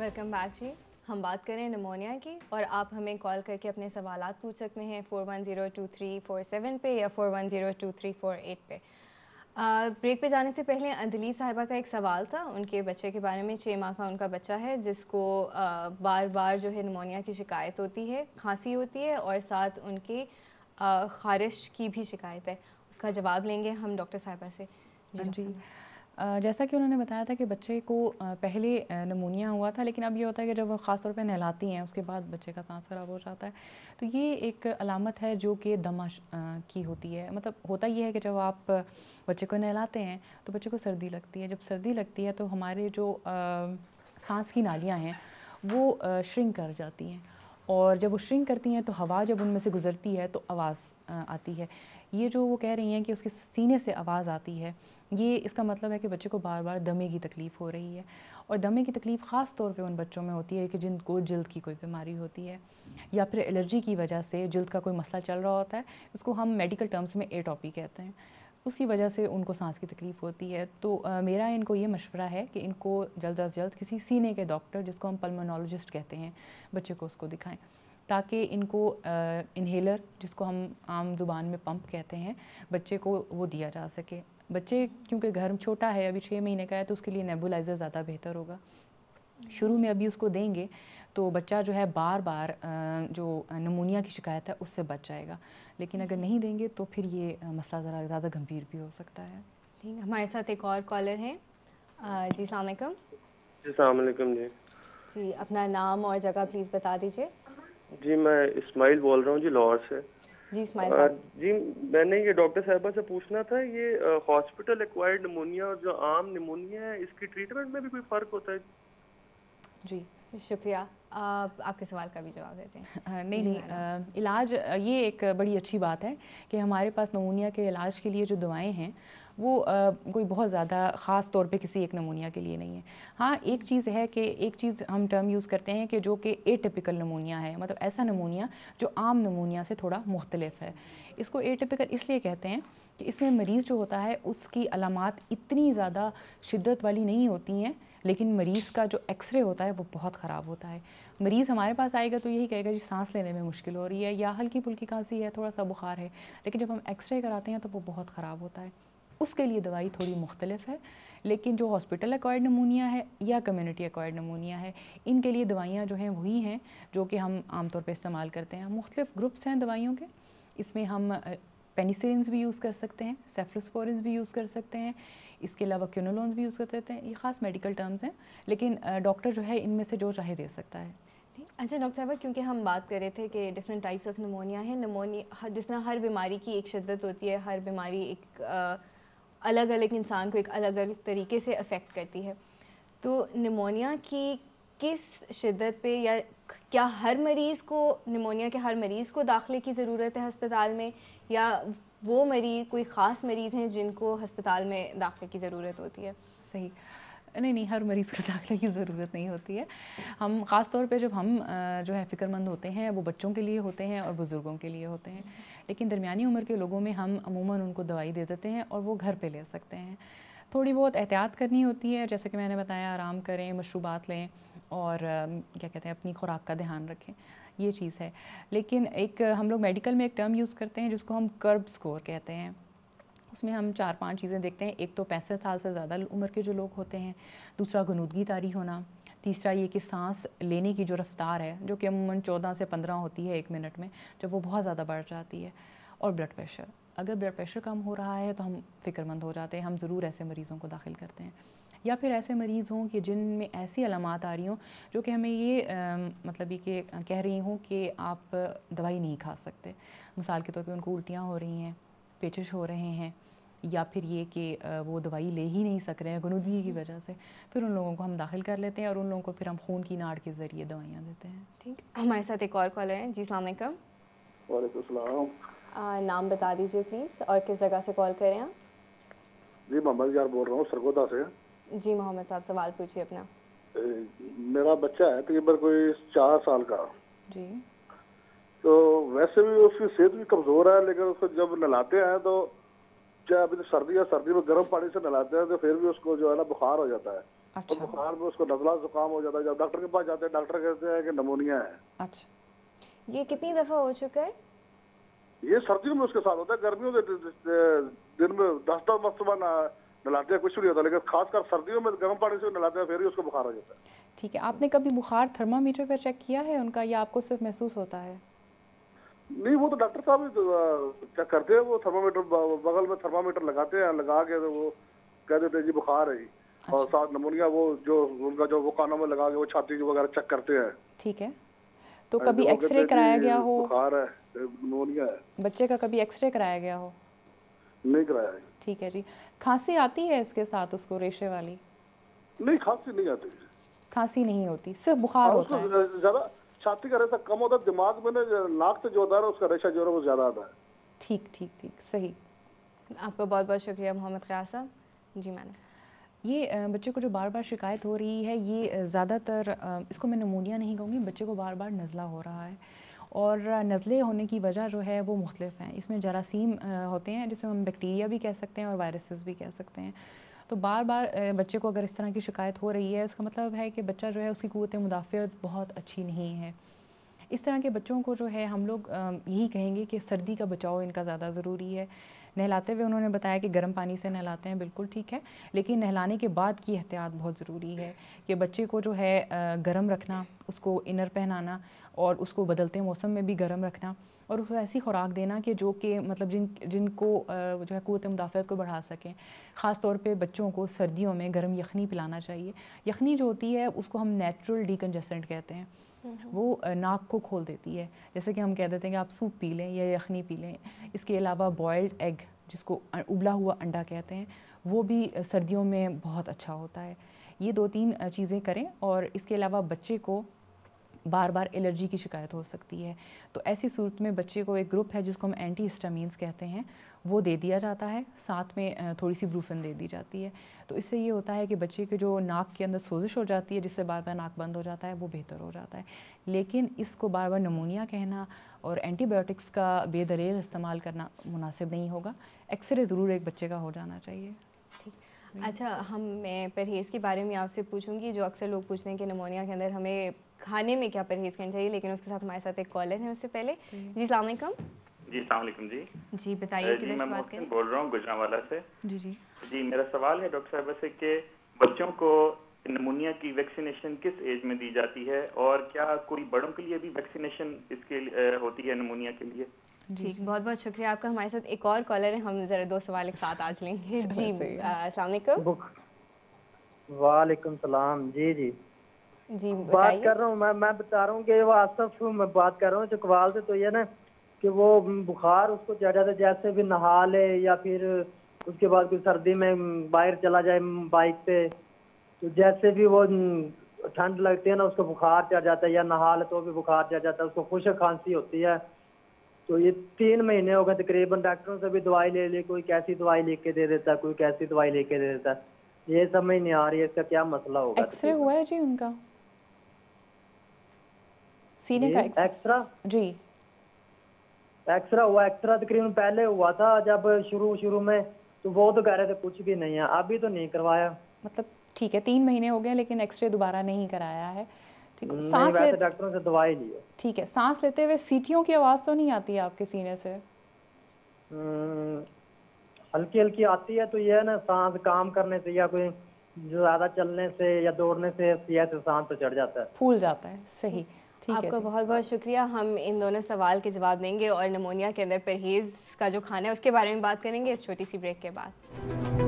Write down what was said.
Welcome back जी। हम बात करें निमोनिया की और आप हमें कॉल करके अपने सवालात पूछ सकते हैं 41023447 पे या 41023448 पे। ब्रेक पे जाने से पहले दिलीप साहिबा का एक सवाल था उनके बच्चे के बारे में। 6 माह का उनका बच्चा है जिसको बार बार जो है निमोनिया की शिकायत होती है, खांसी होती है और साथ उनके ख़ारिश की भी शिकायत है। उसका जवाब लेंगे हम डॉक्टर साहिबा से। जी जी। डॉक्टर। जैसा कि उन्होंने बताया था कि बच्चे को पहले निमोनिया हुआ था, लेकिन अब ये होता है कि जब वो ख़ास तौर पे नहलाती हैं उसके बाद बच्चे का सांस ख़राब हो जाता है। तो ये एक अलामत है जो कि दमा की होती है। मतलब होता ये है कि जब आप बच्चे को नहलाते हैं तो बच्चे को सर्दी लगती है। जब सर्दी लगती है तो हमारे जो सांस की नालियाँ हैं वो श्रिंक कर जाती हैं, और जब वो श्रिंक करती हैं तो हवा जब उनमें से गुज़रती है तो आवाज़ आती है। ये जो वो कह रही हैं कि उसके सीने से आवाज़ आती है, ये इसका मतलब है कि बच्चे को बार बार दमे की तकलीफ़ हो रही है। और दमे की तकलीफ़ ख़ास तौर पे उन बच्चों में होती है कि जिनको जल्द की कोई बीमारी होती है या फिर एलर्जी की वजह से जल्द का कोई मसला चल रहा होता है। उसको हम मेडिकल टर्म्स में एटोपी कहते हैं। उसकी वजह से उनको सांस की तकलीफ़ होती है। तो मेरा इनको ये मशवरा है कि इनको जल्द अज़ जल्द किसी सीने के डॉक्टर, जिसको हम पल्मोनोलॉजिस्ट कहते हैं, बच्चे को उसको दिखाएं, ताकि इनको इन्हेलर, जिसको हम आम ज़ुबान में पंप कहते हैं, बच्चे को वो दिया जा सके। बच्चे क्योंकि घर छोटा है, अभी 6 महीने का है, तो उसके लिए नेबुलाइज़र ज़्यादा बेहतर होगा। शुरू में अभी उसको देंगे तो बच्चा जो है बार बार जो निमोनिया की शिकायत है उससे बच जाएगा, लेकिन अगर नहीं देंगे तो फिर ये मसला ज़रा ज़्यादा गंभीर भी हो सकता है। ठीक है, हमारे साथ एक और कॉलर हैं। जी अस्सलाम वालेकुम। अस्सलाम वालेकुम जी। जी अपना नाम और जगह प्लीज़ बता दीजिए। जी मैं इस्माइल बोल रहा हूँ जी, लाहौर से। जी इस्माइल साहब। जी मैंने ये डॉक्टर साहबा से पूछना था, ये हॉस्पिटल एक्वायर्ड निमोनिया और जो आम निमोनिया है, इसकी ट्रीटमेंट में भी कोई फ़र्क होता है? जी शुक्रिया। आपके सवाल का भी जवाब देते हैं। नहीं जी नहीं, मैडम। इलाज ये एक बड़ी अच्छी बात है कि हमारे पास नमूनिया के इलाज के लिए जो दवाएं हैं वो कोई बहुत ज़्यादा ख़ास तौर पे किसी एक नमूनिया के लिए नहीं है। हाँ, एक चीज़ है कि एक चीज़ हम टर्म यूज़ करते हैं कि जो कि एटिपिकल नमूनिया है, मतलब ऐसा नमूनिया जो आम नमूनिया से थोड़ा मुख्तलिफ है। इसको एटिपिकल इसलिए कहते हैं कि इसमें मरीज़ जो होता है उसकी अलामात इतनी ज़्यादा शिद्दत वाली नहीं होती हैं, लेकिन मरीज़ का जो एक्सरे होता है वो बहुत ख़राब होता है। मरीज़ हमारे पास आएगा तो यही कहेगा जी सांस लेने में मुश्किल हो रही है या हल्की फुल्की खांसी है, थोड़ा सा बुखार है, लेकिन जब हम एक्सरे कराते हैं तो वो बहुत ख़राब होता है। उसके लिए दवाई थोड़ी मुख्तलिफ है, लेकिन जो हॉस्पिटल एक्वायर्ड नमूनिया है या कम्युनिटी एक्वायर्ड नमूनिया है, इनके लिए दवाइयाँ जो हैं वही हैं जो कि हम आमतौर पर इस्तेमाल करते हैं। मुख्तलिफ ग्रुप्स हैं दवाइयों के, इसमें हम पेनिसिलिन्स भी यूज़ कर सकते हैं, सेफ्लोस्पोरिन्स भी यूज़ कर सकते हैं, इसके अलावा क्यूनोलोन्स भी यूज़ कर सकते हैं। ये ख़ास मेडिकल टर्म्स हैं, लेकिन डॉक्टर जो है इनमें से जो चाहे दे सकता है। अच्छा डॉक्टर साहबा, क्योंकि हम बात कर रहे थे कि डिफरेंट टाइप्स ऑफ निमोनिया है। निमोनिया जिस तरह हर बीमारी की एक शिद्दत होती है, हर बीमारी एक अलग अलग इंसान को एक अलग अलग तरीके से अफेक्ट करती है। तो निमोनिया की किस शिद्दत पे, या क्या हर मरीज़ को निमोनिया के हर मरीज़ को दाखिले की ज़रूरत है अस्पताल में, या वो मरीज़ कोई ख़ास मरीज़ हैं जिनको अस्पताल में दाखिले की ज़रूरत होती है? सही। नहीं नहीं, हर मरीज़ को दाखिले की ज़रूरत नहीं होती है। हम ख़ास तौर पे जब हम जो है फ़िक्रमंद होते हैं वो बच्चों के लिए होते हैं और बुज़ुर्गों के लिए होते हैं, लेकिन दरमियानी उम्र के लोगों में हम अमूमन उनको दवाई दे देते हैं और वो घर पे ले सकते हैं। थोड़ी बहुत एहतियात करनी होती है, जैसे कि मैंने बताया, आराम करें, मशरूबात लें और क्या कहते हैं, अपनी खुराक का ध्यान रखें, ये चीज़ है। लेकिन एक हम लोग मेडिकल में एक टर्म यूज़ करते हैं जिसको हम कर्ब स्कोर कहते हैं। उसमें हम 4-5 चीज़ें देखते हैं। एक तो 65 साल से ज़्यादा उम्र के जो लोग होते हैं, दूसरा गनूदगी तारी होना, तीसरा ये कि सांस लेने की जो रफ़्तार है जो कि अमूमन 14 से 15 होती है 1 मिनट में, जब वो बहुत ज़्यादा बढ़ जाती है, और ब्लड प्रेशर। अगर ब्लड प्रेशर कम हो रहा है तो हम फ़िक्रमंद हो जाते हैं, हम ज़रूर ऐसे मरीज़ों को दाखिल करते हैं। या फिर ऐसे मरीज़ हों कि जिनमें ऐसी अलामात आ रही हों जो कि हमें ये मतलब ये कि कह रही हों कि आप दवाई नहीं खा सकते। मिसाल के तौर पे उनको उल्टियाँ हो रही हैं, पेचिश हो रहे हैं, या फिर ये कि वो दवाई ले ही नहीं सक रहे हैं गनुदगी की वजह से, फिर उन लोगों को हम दाखिल कर लेते हैं और उन लोगों को फिर हम खून की नाड़ के ज़रिए दवाइयाँ देते हैं। ठीक, हमारे साथ एक और कॉलर हैं। जी अस्सलाम वालेकुम। वालेकुम सलाम। नाम बता दीजिए प्लीज़ और किस जगह से कॉल करें आप? जी मोहम्मद यार बोल रहा हूँ, सरगोदा से। जी मोहम्मद साहब, सवाल पूछिए अपना। मेरा बच्चा है तकरीबन कोई 4 साल का। जी। तो वैसे भी उसकी सेहत भी कमज़ोर है, लेकिन उसको जब नहलाते हैं तो चाहे अभी तो सर्दी में गर्म पानी से नहलाते हैं तो फिर भी उसको जो है ना बुखार हो जाता है। तो अच्छा बुखार में उसको नजला जुकाम हो जाता है। जब डॉक्टर के पास जाते हैं डॉक्टर कहते हैं कि नमोनिया है। अच्छा ये कितनी दफ़ा हो चुका है? ये सर्दियों में उसके साथ होता है, गर्मियों में दिन में 10-10 मरतबा नहलाते हैं कुछ नहीं होता, लेकिन खासकर सर्दियों में गर्म पानी से नहलाते हैं फिर ही उसको बुखार हो जाता है। ठीक है, आपने कभी बुखार थर्मामीटर पर चेक किया है उनका, या आपको सिर्फ महसूस होता है? नहीं, वो तो डॉक्टर साहब ही चेक करते हैं। वो थर्मामीटर बगल में थर्मामीटर लगाते हैं, लगा के तो वो कह देते हैं जी बुखार है जी। और अच्छा साथ नमोनिया वो जो उनका जो वो कानों में लगा के वो छाती वगैरह चेक करते हैं। ठीक है, तो तो कभी वो कहते एक्सरे हैं कराया गया जी हो? बुखार है, नमोनिया है। बच्चे का कभी एक्सरे कराया गया हो? नहीं कराया है। ठीक है जी। खांसी आती है इसके साथ उसको, रेशे वाली? नहीं, खांसी नहीं आती। खांसी नहीं होती, सिर्फ बुखार हाँ, होता उसको है। ज्यादा छाती का रेशा कम होता है, दिमाग में ना नाक से जो होता है ना उसका रेशा जो है वो ज्यादा आता है। ठीक ठीक ठीक, सही। आपका बहुत बहुत शुक्रिया मोहम्मद क़यास साहब। जी मैडम। ये बच्चे को जो बार बार शिकायत हो रही है, ये ज़्यादातर इसको मैं नमूनिया नहीं कहूँगी, बच्चे को बार बार नज़ला हो रहा है। और नज़ले होने की वजह जो है वो मुख्तलिफ हैं। इसमें जरासीम होते हैं, जिसे हम बैक्टीरिया भी कह सकते हैं और वायरसेस भी कह सकते हैं। तो बार बार बच्चे को अगर इस तरह की शिकायत हो रही है, इसका मतलब है कि बच्चा जो है उसकी क़ुव्वत मुदाफ़ियत बहुत अच्छी नहीं है। इस तरह के बच्चों को जो है हम लोग यही कहेंगे कि सर्दी का बचाव इनका ज़्यादा ज़रूरी है। नहलाते हुए उन्होंने बताया कि गर्म पानी से नहलाते हैं, बिल्कुल ठीक है, लेकिन नहलाने के बाद की एहतियात बहुत ज़रूरी है कि बच्चे को जो है गर्म रखना, उसको इनर पहनाना और उसको बदलते मौसम में भी गर्म रखना, और उसको ऐसी खुराक देना कि जो कि मतलब जिनको जो है क़ुव्वत मुदाफ़ियत को बढ़ा सकें। ख़ास तौर पे बच्चों को सर्दियों में गर्म यखनी पिलाना चाहिए। यखनी जो होती है उसको हम नेचुरल डिकंजेस्टेंट कहते हैं। वो नाक को खोल देती है, जैसे कि हम कह देते हैं कि आप सूप पी लें या यखनी पी लें। इसके अलावा बॉयल्ड एग, जिसको उबला हुआ अंडा कहते हैं, वो भी सर्दियों में बहुत अच्छा होता है। ये 2-3 चीज़ें करें। और इसके अलावा बच्चे को बार बार एलर्जी की शिकायत हो सकती है, तो ऐसी सूरत में बच्चे को एक ग्रुप है जिसको हम एंटी हिस्टामीन्स कहते हैं, वो दे दिया जाता है, साथ में थोड़ी सी ब्रूफिन दे दी जाती है। तो इससे ये होता है कि बच्चे के जो नाक के अंदर सोजिश हो जाती है, जिससे बार बार नाक बंद हो जाता है, वो बेहतर हो जाता है। लेकिन इसको बार बार नमूनिया कहना और एंटीबायोटिक्स का बेदरेल इस्तेमाल करना मुनासिब नहीं होगा। एक्सरे ज़रूर एक बच्चे का हो जाना चाहिए। अच्छा, मैं परहेज़ के बारे में आपसे पूछूंगी, जो अक्सर लोग पूछते हैं कि नमोनिया के अंदर हमें खाने में क्या परहेज़ करना चाहिए, लेकिन उसके साथ हमारे साथ एक कॉलर है। उससे पहले जी अस्सलाम वालेकुम। जी अस्सलाम वालेकुम जी। जी बताइए जी किधर मैं से बात मोहसिन करें? बोल रहा हूँ गुजरांवाला से। जी जी जी मेरा सवाल है डॉक्टर साहब से कि बच्चों को नमूनिया की वैक्सीनेशन किस एज में दी जाती है, और क्या कोई बड़ों के लिए भी वैक्सीनेशन इसके होती है नमूनिया के लिए? ठीक, बहुत बहुत शुक्रिया आपका। हमारे साथ एक और कॉलर है, हम ज़रा 2 सवाल एक साथ आज लेंगे। जी अस्सलाम वालेकुम। वालेकुम सलाम। जी जी जी बात बताइए। कर रहा हूँ मैं बता रहा हूँ कि वो आसफ, मैं बात कर रहा हूँ चकवाल से। तो ये ना कि वो बुखार उसको ज़्यादा जैसे भी नहा ले या फिर उसके बाद कोई सर्दी में बाहर चला जाए बाइक पे, तो जैसे भी वो ठंड लगती है ना उसको बुखार चढ़ जाता है, या नहा ले तो भी बुखार चढ़ जाता है, उसको खुशक खांसी होती है। तो ये 3 महीने हो गए तकरीबन, डॉक्टरों से भी दवाई ले ली, कोई कैसी दवाई लेके दे देता है, कोई कैसी दवाई लेके दे देता है। ये समझ नहीं आ रही है इसका क्या मसला होगा। एक्सरे हुआ है जी उनका, सीने का एक्सरा? जी एक्सरा हुआ, एक्सरा तकरीबन पहले हुआ था जब शुरू में, तो वो तो कह रहे थे कुछ भी नहीं है, अभी तो नहीं करवाया। मतलब ठीक है, 3 महीने हो गए लेकिन एक्सरे दोबारा नहीं कराया है। ठीक है, नहीं, सांस वैसे ले, डॉक्टरों से दवाई ली है। ठीक है, सांस लेते हुए सीटियों की आवाज़ तो नहीं आती है आपके सीने से? हल्की हल्की आती है। तो ये है ना, सांस काम करने से या कोई ज्यादा चलने से या दौड़ने से सांस तो चढ़ जाता है, फूल जाता है। सही, ठीक है आपका जी। बहुत बहुत शुक्रिया। हम इन दोनों सवाल के जवाब देंगे और नमोनिया के अंदर परहेज़ का जो खाना है उसके बारे में बात करेंगे इस छोटी सी ब्रेक के बाद।